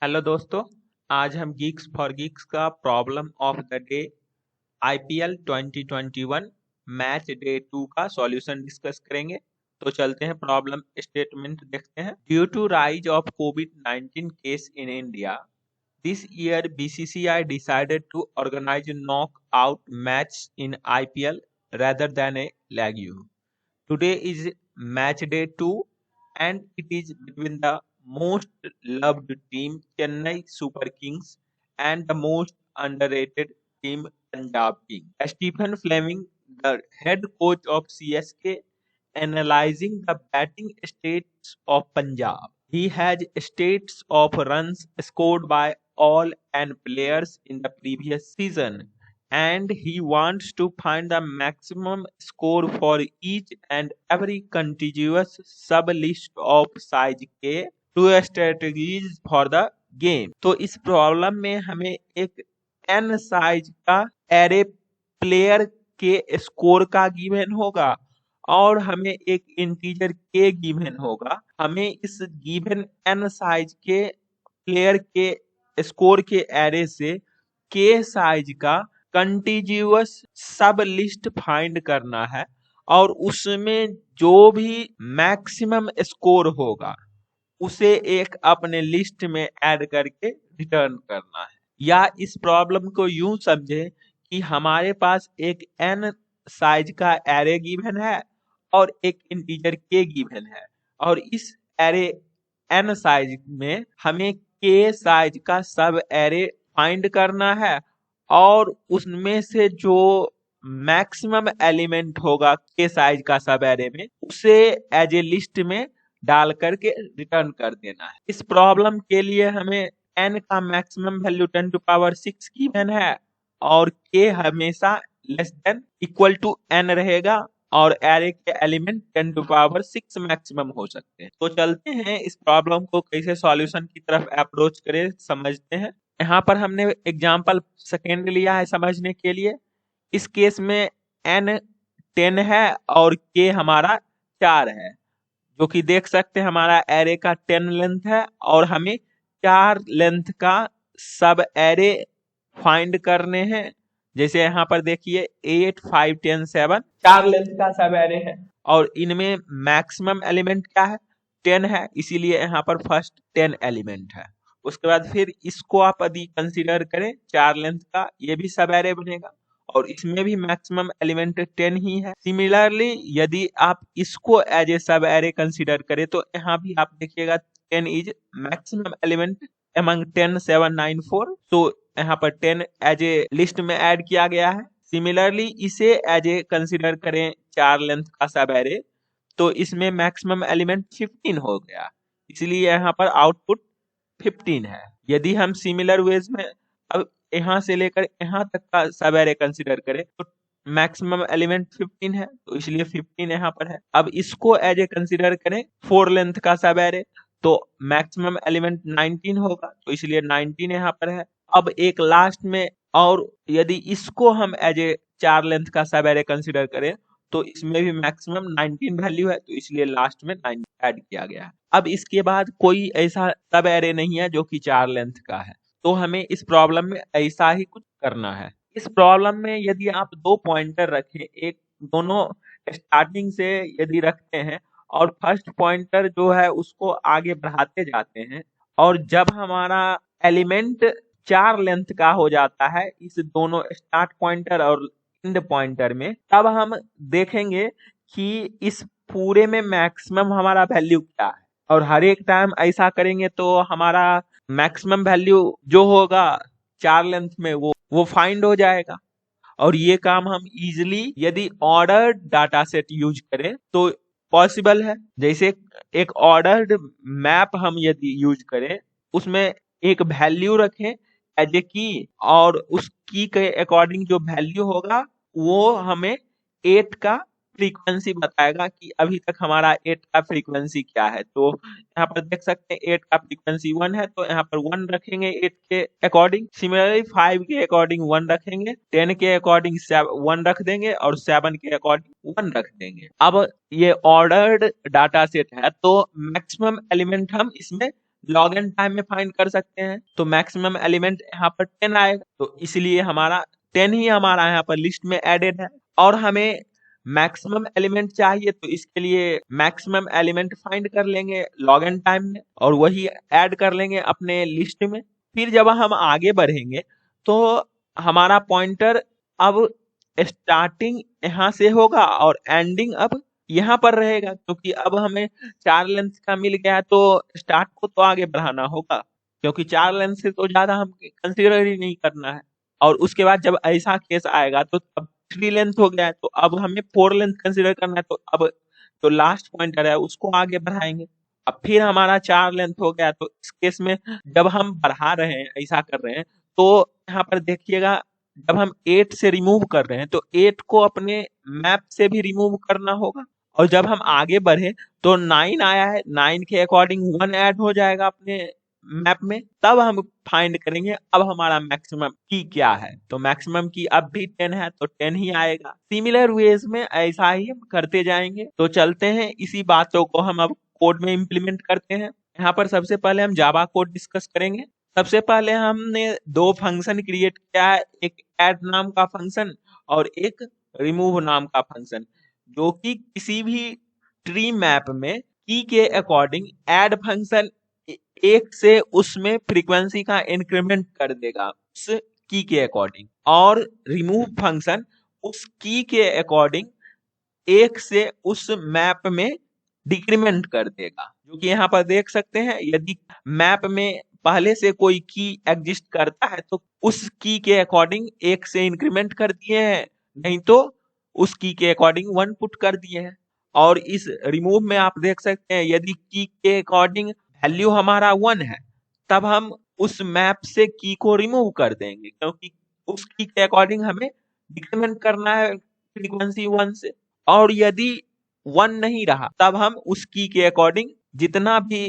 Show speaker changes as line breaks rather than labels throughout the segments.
Hello दोस्तों। आज हम गीक्स फॉर गीक्स का problem of the day IPL 2021 match day 2 का सॉल्यूशन डिस्कस करेंगे। तो चलते हैं, प्रॉब्लम स्टेटमेंट देखते हैं। ड्यू टू राइज ऑफ कोविड-19 case in India, this year BCCI decided to organise knock out match in IPL rather than a league. Today is match day 2 and it is between the most loved team Chennai Super Kings and the most underrated team Punjab Kings. Stephen Fleming, the head coach of CSK, analyzing the batting stats of Punjab. He has stats of runs scored by all and players in the previous season, and he wants to find the maximum score for each and every contiguous sub-list of size के two strategies for the game। तो इस problem में हमें एक n size का array player के score का given होगा और हमें एक इंटीजर के गिवन होगा। हमें इस गिवन n साइज के प्लेयर के स्कोर के एरे से के साइज का कंटिन्यूअस सब लिस्ट फाइंड करना है और उसमें जो भी मैक्सिमम स्कोर होगा उसे एक अपने लिस्ट में ऐड करके रिटर्न करना है। या इस प्रॉब्लम को यूं समझे कि हमारे पास एक n साइज का एरे गिवन है और एक इंटीजर के गिवन है और इस एरे n साइज में हमें के साइज का सब एरे फाइंड करना है और उसमें से जो मैक्सिमम एलिमेंट होगा के साइज का सब एरे में उसे एज ए लिस्ट में डाल करके रिटर्न कर देना है। इस प्रॉब्लम के लिए हमें n का maximum value 10 to power 6 given है और k हमेशा less than equal to n रहेगा और एरे के एलिमेंट 10 टू पावर 6 मैक्सिमम हो सकते हैं। तो चलते हैं इस प्रॉब्लम को कैसे सॉल्यूशन की तरफ अप्रोच करें समझते हैं। यहाँ पर हमने एग्जाम्पल सेकेंड लिया है समझने के लिए। इस केस में n 10 है और k हमारा 4 है, जो कि देख सकते हैं हमारा एरे का 10 लेंथ है और हमें 4 लेंथ का सब एरे फाइंड करने हैं। जैसे यहाँ पर देखिए 8 5 10 7 4 लेंथ का सब एरे है और इनमें मैक्सिमम एलिमेंट क्या है 10 है, इसीलिए यहाँ पर फर्स्ट 10 एलिमेंट है। उसके बाद फिर इसको आप यदि कंसीडर करें 4 लेंथ का, ये भी सब एरे बनेगा और इसमें भी मैक्सिमम एलिमेंट 10 ही है। सिमिलरली यदि आप इसको एज ए सब एरे कंसीडर करें तो यहाँ भी आप देखिएगा 10 इज मैक्सिमम एलिमेंट among 10 7 9 4। तो यहाँ पर 10 एज ए लिस्ट में ऐड किया गया है। सिमिलरली इसे एज ए कंसीडर करें 4 लेंथ का सब एरे तो इसमें मैक्सिमम एलिमेंट 15 हो गया, इसलिए यहाँ पर आउटपुट 15 है। यदि हम सिमिलर वेज में अब यहाँ से लेकर यहाँ तक का सब एरे कंसीडर करें तो मैक्सिमम एलिमेंट 15 है, तो इसलिए 15 यहाँ पर है। अब इसको एज ए कंसीडर करें 4 लेंथ का सब एरे तो मैक्सिमम एलिमेंट 19 होगा, तो इसलिए 19 यहाँ पर है। अब एक लास्ट में, और यदि इसको हम एज ए 4 लेंथ का सब एरे कंसीडर करें तो इसमें भी मैक्सिमम 19 वैल्यू है, तो इसलिए लास्ट में 9 ऐड किया गया है। अब इसके बाद कोई ऐसा सब एरे नहीं है जो कि 4 लेंथ का है, तो हमें इस प्रॉब्लम में ऐसा ही कुछ करना है। इस प्रॉब्लम में यदि आप 2 पॉइंटर रखें, एक दोनों स्टार्टिंग से यदि रखते हैं और फर्स्ट पॉइंटर जो है उसको आगे बढ़ाते जाते हैं और जब हमारा एलिमेंट 4 लेंथ का हो जाता है इस दोनों स्टार्ट पॉइंटर और एंड पॉइंटर में, तब हम देखेंगे कि इस पूरे में मैक्सिमम हमारा वैल्यू क्या है और हर एक टाइम ऐसा करेंगे तो हमारा मैक्सिमम वैल्यू जो होगा 4 लेंथ में वो फाइंड हो जाएगा। और ये काम हम इजिली यदि ऑर्डर्ड डाटा सेट यूज करें तो पॉसिबल है। जैसे एक ऑर्डर्ड मैप हम यदि यूज करें उसमें एक वैल्यू रखें एज ए की और उस की के अकॉर्डिंग जो वैल्यू होगा वो हमें 8 का फ्रीक्वेंसी बताएगा कि अभी तक हमारा 8 का फ्रीक्वेंसी क्या है। तो यहाँ पर देख सकते हैं 8 का फ्रीक्वेंसी 1 है, तो यहाँ पर 1 रखेंगे 8 के अकॉर्डिंग। सिमिलरली 5 के अकॉर्डिंग 1 रखेंगे, 10 के अकॉर्डिंग 1 रख देंगे और 7 के अकॉर्डिंग 1 रख देंगे। अब ये ऑर्डर्ड डाटा सेट है तो मैक्सिमम एलिमेंट हम इसमें लॉग एन टाइम में फाइंड कर सकते हैं। तो मैक्सिमम एलिमेंट यहाँ पर 10 आएगा, तो इसलिए हमारा 10 ही हमारा यहाँ पर लिस्ट में एडेड है। और हमें मैक्सिमम एलिमेंट चाहिए, तो इसके लिए मैक्सिमम एलिमेंट फाइंड कर लेंगे लॉग एन टाइम में और वही ऐड कर लेंगे अपने लिस्ट में। फिर जब हम आगे बढ़ेंगे तो हमारा पॉइंटर अब स्टार्टिंग यहाँ से होगा और एंडिंग अब यहाँ पर रहेगा, क्योंकि अब हमें 4 लेंथ का मिल गया है, तो स्टार्ट को तो आगे बढ़ाना होगा, क्योंकि 4 लेंथ से तो ज्यादा हम कंसीडर ही नहीं करना है। और उसके बाद जब ऐसा केस आएगा तो अब 3 लेंथ हो गया है, तो अब हमें 4 लेंथ कंसीडर करना है, तो अब जो लास्ट पॉइंटर है उसको आगे बढ़ाएंगे। अब फिर हमारा 4 लेंथ हो गया, तो इस केस में जब हम बढ़ा रहे हैं, ऐसा कर रहे हैं, तो यहाँ पर देखिएगा जब हम 8 से रिमूव कर रहे हैं तो 8 को अपने मैप से भी रिमूव करना होगा। और जब हम आगे बढ़े तो 9 आया है, 9 के अकॉर्डिंग 1 ऐड हो जाएगा अपने मैप में, तब हम फाइंड करेंगे अब हमारा मैक्सिमम की क्या है। तो मैक्सिमम की अब भी 10 है, तो 10 ही आएगा। सिमिलर वेज में ऐसा ही हम करते जाएंगे। तो चलते हैं, इसी बातों को हम अब कोड में इम्प्लीमेंट करते हैं। यहाँ पर सबसे पहले हम जावा कोड डिस्कस करेंगे। सबसे पहले हमने 2 फंक्शन क्रिएट किया है, एक ऐड नाम का फंक्शन और एक रिमूव नाम का फंक्शन, जो कि किसी भी ट्री मैप में की के अकॉर्डिंग ऐड फंक्शन एक से उसमें फ्रीक्वेंसी का इंक्रीमेंट कर देगा उस की के अकॉर्डिंग, और रिमूव फंक्शन उस की के अकॉर्डिंग एक से उस मैप में डिक्रीमेंट कर देगा। जो कि यहाँ पर देख सकते हैं, यदि मैप में पहले से कोई की एग्जिस्ट करता है तो उस की के अकॉर्डिंग एक से इंक्रीमेंट कर दिए हैं, नहीं तो उस की के अकॉर्डिंग 1 पुट कर दिए हैं। और इस रिमूव में आप देख सकते हैं, यदि की के अकॉर्डिंग वैल्यू हमारा 1 है, तब हम उस मैप से की को रिमूव कर देंगे, क्योंकि उस की के अकॉर्डिंग हमें डिक्रीमेंट करना है फ्रीक्वेंसी 1 से। और यदि 1 नहीं रहा, तब हम उस की के अकॉर्डिंग जितना भी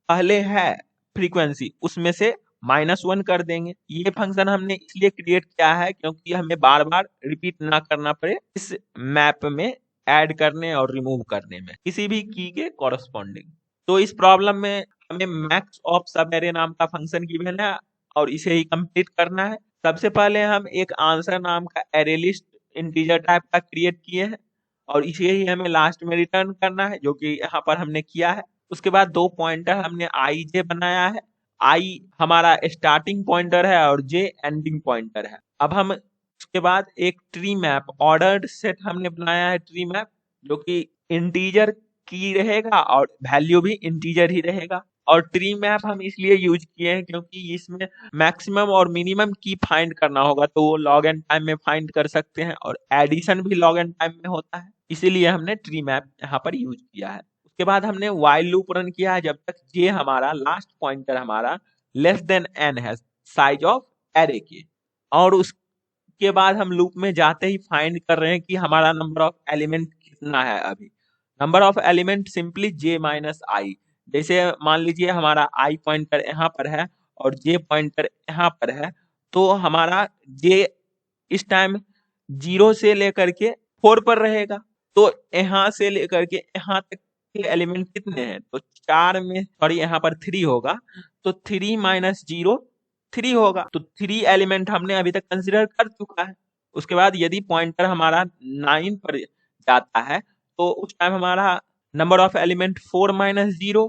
पहले है फ्रीक्वेंसी उसमें से -1 कर देंगे। ये फंक्शन हमने इसलिए क्रिएट किया है क्योंकि हमें बार बार रिपीट ना करना पड़े इस मैप में ऐड करने और रिमूव करने में किसी भी की के कॉरस्पॉन्डिंग। तो इस प्रॉब्लम में हमें मैक्स ऑफ सब एरे नाम का फंक्शन गिवन है और इसे ही कंप्लीट करना है। सबसे पहले हम एक आंसर नाम का एरे लिस्ट इंटीजर टाइप का क्रिएट किए हैं और इसे ही हमें लास्ट में रिटर्न करना है, जो कि यहाँ पर हमने किया है। उसके बाद 2 पॉइंटर हमने आई जे बनाया है। आई हमारा स्टार्टिंग पॉइंटर है और जे एंडिंग पॉइंटर है। अब हम उसके बाद एक ट्री मैप ऑर्डर्ड सेट हमने बनाया है, ट्री मैप जो कि इंटीजर की रहेगा और वैल्यू भी इंटीजर ही रहेगा। और ट्री मैप हम इसलिए यूज किए हैं क्योंकि इसमें मैक्सिमम और मिनिमम की फाइंड करना होगा, तो वो लॉग एन टाइम में फाइंड कर सकते हैं और एडिशन भी लॉग एन टाइम में होता है, इसीलिए हमने ट्री मैप यहाँ पर यूज किया है। उसके बाद हमने व्हाइल लूप रन किया है जब तक जे हमारा लास्ट पॉइंटर हमारा लेस देन एन है साइज ऑफ एरे के। और उसके बाद हम लूप में जाते ही फाइंड कर रहे हैं कि हमारा नंबर ऑफ एलिमेंट कितना है। अभी number of element simply J minus I. जैसे मान लीजिए हमारा आई पॉइंटर यहाँ पर है और जे पॉइंटर यहाँ पर है, तो हमारा जे इस टाइम 0 से लेकर के 4 पर रहेगा। तो यहाँ से लेकर के यहाँ तक के एलिमेंट कितने हैं, तो 4 में सॉरी यहाँ पर 3 होगा, तो 3 माइनस 0 3 होगा। तो 3 एलिमेंट हमने अभी तक कंसिडर कर चुका है। उसके बाद यदि पॉइंटर हमारा 9 पर जाता है तो उस टाइम हमारा नंबर ऑफ एलिमेंट 4 माइनस 0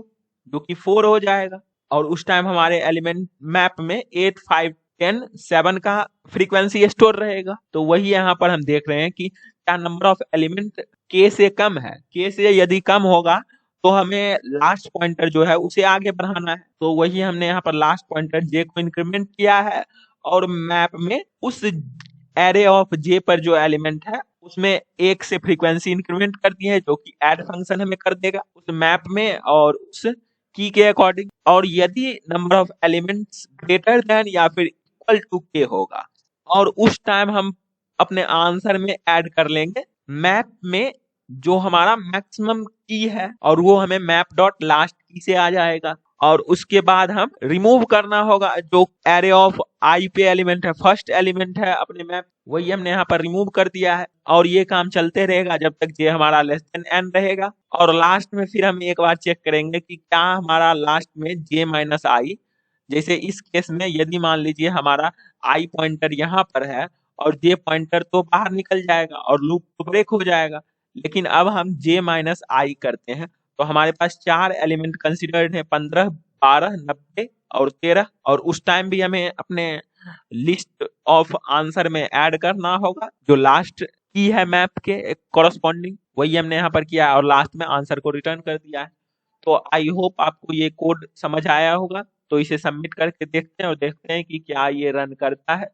जो कि 4 हो जाएगा। और उस टाइम हमारे एलिमेंट मैप में 8 5 10 7 का फ्रीक्वेंसी स्टोर रहेगा। तो वही यहाँ पर हम देख रहे हैं कि क्या नंबर ऑफ एलिमेंट के से कम है। के से यदि कम होगा तो हमें लास्ट पॉइंटर जो है उसे आगे बढ़ाना है। तो वही हमने यहाँ पर लास्ट पॉइंटर जे को इंक्रीमेंट किया है और मैप में उस एरे ऑफ जे पर जो एलिमेंट है उसमें 1 से फ्रीक्वेंसी इंक्रीमेंट कर दी है, जो कि ऐड फंक्शन हमें कर देगा उस मैप में और उस की के अकॉर्डिंग। और यदि number of elements greater than या फिर इक्वल टू के होगा और उस टाइम हम अपने आंसर में ऐड कर लेंगे मैप में जो हमारा मैक्सिमम की है और वो हमें मैप डॉट लास्ट की से आ जाएगा। और उसके बाद हम रिमूव करना होगा जो एरे ऑफ आई पे एलिमेंट है, फर्स्ट एलिमेंट है अपने मैप, वही हमने यहाँ पर रिमूव कर दिया है। और ये काम चलते रहेगा जब तक जे हमारा लेस देन एन रहेगा। और लास्ट में फिर हम एक बार चेक करेंगे कि क्या हमारा लास्ट में जे माइनस आई, जैसे इस केस में यदि मान लीजिए हमारा आई पॉइंटर यहाँ पर है और जे पॉइंटर तो बाहर निकल जाएगा और लूप तो ब्रेक हो जाएगा। लेकिन अब हम जे माइनस आई करते हैं तो हमारे पास 4 एलिमेंट कंसिडर्ड है, 15, 12, 90 और 13। और उस टाइम भी हमें अपने लिस्ट ऑफ आंसर में ऐड करना होगा जो लास्ट की है मैप के कॉरस्पॉन्डिंग, वही हमने यहाँ पर किया है और लास्ट में आंसर को रिटर्न कर दिया है। तो आई होप आपको ये कोड समझ आया होगा। तो इसे सबमिट करके देखते हैं और देखते हैं कि क्या ये रन करता है।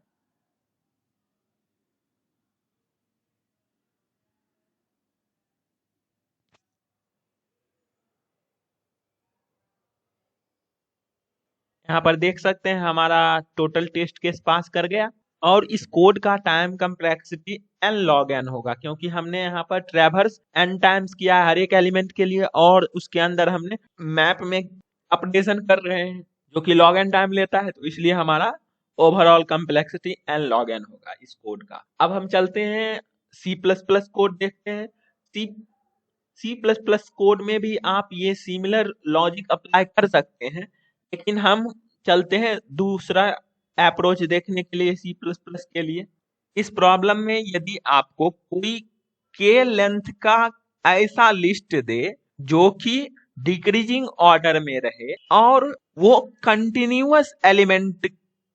यहाँ पर देख सकते हैं हमारा टोटल टेस्ट केस पास कर गया। और इस कोड का time complexity n log n होगा क्योंकि हमने यहाँ पर ट्रैवर्स n टाइम्स किया है हर एक एलिमेंट के लिए और उसके अंदर हमने मैप में अपडेशन कर रहे हैं जो कि log n टाइम लेता है, तो इसलिए हमारा overall complexity n log n होगा इस कोड का। अब हम चलते हैं C++ कोड देखते हैं। C++ कोड में भी आप ये सिमिलर लॉजिक अप्लाई कर सकते हैं, लेकिन हम चलते हैं दूसरा अप्रोच देखने के लिए C++ के लिए। इस प्रॉब्लम में यदि आपको कोई के लेंथ का ऐसा लिस्ट दे जो कि डिक्रीजिंग ऑर्डर में रहे और वो कंटिन्यूअस एलिमेंट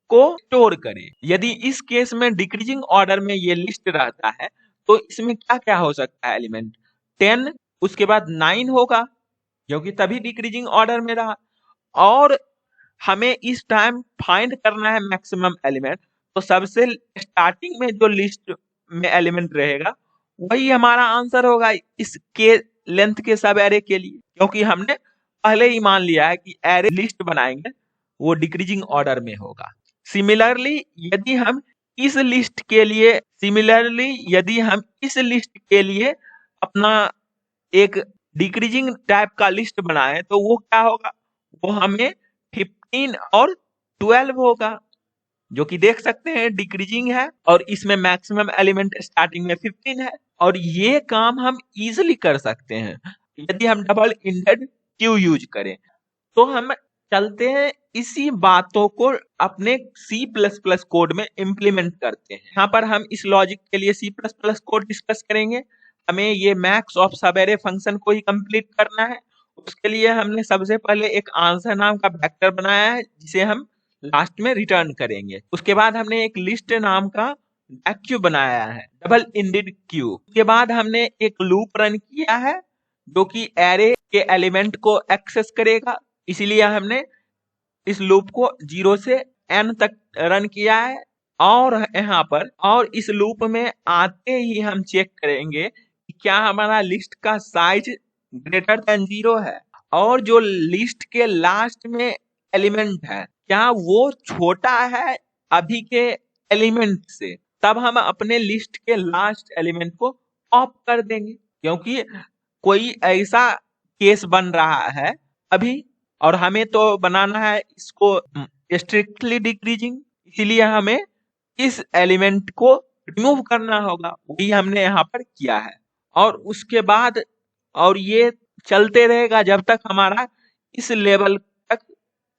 को स्टोर करे, यदि इस केस में डिक्रीजिंग ऑर्डर में ये लिस्ट रहता है तो इसमें क्या क्या हो सकता है एलिमेंट 10, उसके बाद 9 होगा क्योंकि तभी डिक्रीजिंग ऑर्डर में रहा। और हमें इस टाइम फाइंड करना है मैक्सिमम एलिमेंट, तो सबसे स्टार्टिंग में जो लिस्ट में एलिमेंट रहेगा वही हमारा आंसर होगा इस के लेंथ के सब एरे के लिए, क्योंकि हमने पहले ही मान लिया है कि एरे लिस्ट बनाएंगे वो डिक्रीजिंग ऑर्डर में होगा। सिमिलरली यदि हम इस लिस्ट के लिए अपना एक डिक्रीजिंग टाइप का लिस्ट बनाए तो वो क्या होगा, वो हमें 15 और 12 होगा जो कि देख सकते हैं डिक्रीजिंग है और इसमें मैक्सिमम एलिमेंट स्टार्टिंग में 15 है। और ये काम हम इजीली कर सकते हैं यदि हम डबल इंडेड क्यू यूज करें। तो हम चलते हैं इसी बातों को अपने C++ कोड में इम्प्लीमेंट करते हैं। यहाँ पर हम इस लॉजिक के लिए C++ कोड डिस्कस करेंगे। हमें ये मैक्स ऑफ सब एरे फंक्शन को ही कंप्लीट करना है। उसके लिए हमने सबसे पहले एक आंसर नाम का वेक्टर बनाया है जिसे हम लास्ट में रिटर्न करेंगे। उसके बाद हमने एक लिस्ट नाम का क्यू बनाया है, डबल इंडेड क्यू। उसके बाद हमने एक लूप रन किया है जो कि एरे के एलिमेंट को एक्सेस करेगा, इसीलिए हमने इस लूप को 0 से n तक रन किया है। और यहाँ पर और इस लूप में आते ही हम चेक करेंगे कि क्या हमारा लिस्ट का साइज ग्रेटर देन 0 है और जो लिस्ट के लास्ट में एलिमेंट है क्या वो छोटा है अभी के एलिमेंट से, तब हम अपने लिस्ट के लास्ट एलिमेंट को ऑफ कर देंगे क्योंकि कोई ऐसा केस बन रहा है अभी और हमें तो बनाना है इसको स्ट्रिक्टली डिक्रीजिंग, इसीलिए हमें इस एलिमेंट को रिमूव करना होगा, वही हमने यहाँ पर किया है। और उसके बाद और ये चलते रहेगा जब तक हमारा इस लेवल तक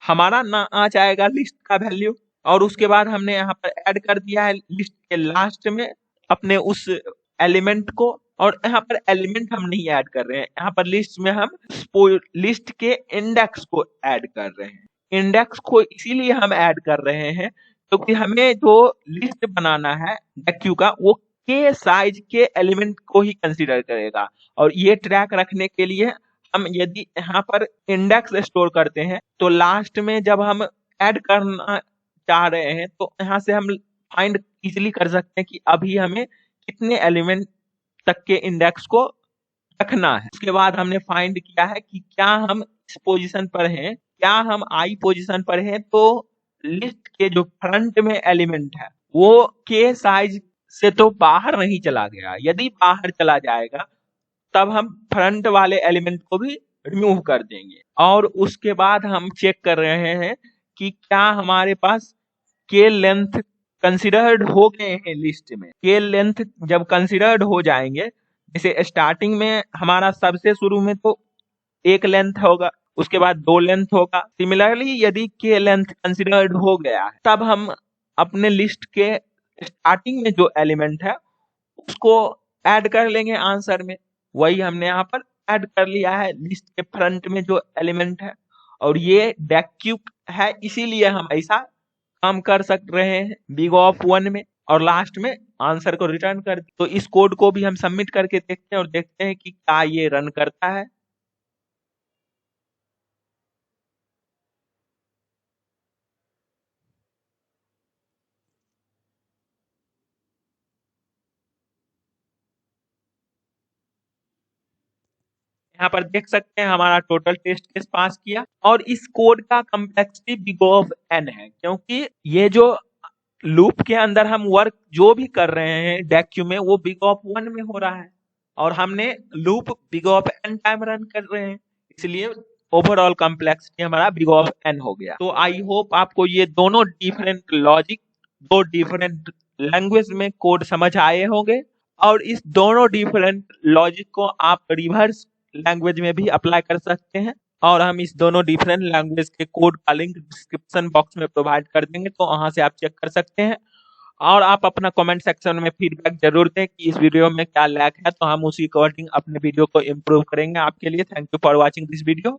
हमारा ना आ जाएगा लिस्ट का वैल्यू। और उसके बाद हमने यहाँ पर ऐड कर दिया है लिस्ट के लास्ट में अपने उस एलिमेंट को। और यहाँ पर एलिमेंट हम नहीं ऐड कर रहे हैं, यहाँ पर लिस्ट में हम लिस्ट के इंडेक्स को ऐड कर रहे हैं। इंडेक्स को इसीलिए हम ऐड कर रहे हैं क्योंकि हमें जो लिस्ट बनाना है क्यू का वो के साइज के एलिमेंट को ही कंसीडर करेगा। और ये ट्रैक रखने के लिए हम यदि यहाँ पर इंडेक्स स्टोर करते हैं तो लास्ट में जब हम ऐड करना चाह रहे हैं तो यहाँ से हम फाइंड इजिली कर सकते हैं कि अभी हमें कितने एलिमेंट तक के इंडेक्स को रखना है। उसके बाद हमने फाइंड किया है कि क्या हम इस पोजीशन पर हैं, क्या हम आई पोजीशन पर हैं, तो लिस्ट के जो फ्रंट में एलिमेंट है वो के साइज से तो बाहर नहीं चला गया, यदि बाहर चला जाएगा तब हम फ्रंट वाले एलिमेंट को भी रिमूव कर देंगे। और उसके बाद हम चेक कर रहे हैं कि क्या हमारे पास के लेंथ कंसिडर्ड हो गए हैं लिस्ट में। के लेंथ जब कंसिडर्ड हो जाएंगे, जैसे स्टार्टिंग में हमारा सबसे शुरू में तो एक लेंथ होगा, उसके बाद दो लेंथ होगा। सिमिलरली यदि के लेंथ कंसिडर्ड हो गया है, तब हम अपने लिस्ट के स्टार्टिंग में जो एलिमेंट है उसको ऐड कर लेंगे आंसर में। वही हमने यहाँ पर ऐड कर लिया है लिस्ट के फ्रंट में जो एलिमेंट है। और ये डेक्यूब है, इसीलिए हम ऐसा काम कर सक रहे हैं बिग ऑफ 1 में, और लास्ट में आंसर को रिटर्न कर। तो इस कोड को भी हम सबमिट करके देखते हैं और देखते हैं कि क्या ये रन करता है। यहाँ पर देख सकते हैं हमारा टोटल टेस्ट केस पास किया। और इस कोड का कम्प्लेक्सिटी बिग ऑफ n है, क्योंकि ये जो लूप के अंदर हम वर्क जो भी कर रहे हैं डेक्यू में, वो बिग ऑफ 1 में हो रहा है और हमने loop big of n time run कर रहे हैं, इसलिए ओवरऑल कम्प्लेक्सिटी हमारा बिग ऑफ n हो गया। तो आई होप आपको ये दोनों डिफरेंट लॉजिक, दो डिफरेंट लैंग्वेज में कोड समझ आए होंगे, और इस दोनों डिफरेंट लॉजिक को आप रिवर्स लैंग्वेज में भी अप्लाई कर सकते हैं। और हम इस दोनों डिफरेंट लैंग्वेज के कोड का लिंक डिस्क्रिप्शन बॉक्स में प्रोवाइड कर देंगे, तो वहां से आप चेक कर सकते हैं। और आप अपना कमेंट सेक्शन में फीडबैक जरूर दें कि इस वीडियो में क्या लैक है, तो हम उसी अकॉर्डिंग अपने वीडियो को इम्प्रूव करेंगे आपके लिए। Thank you for watching this video.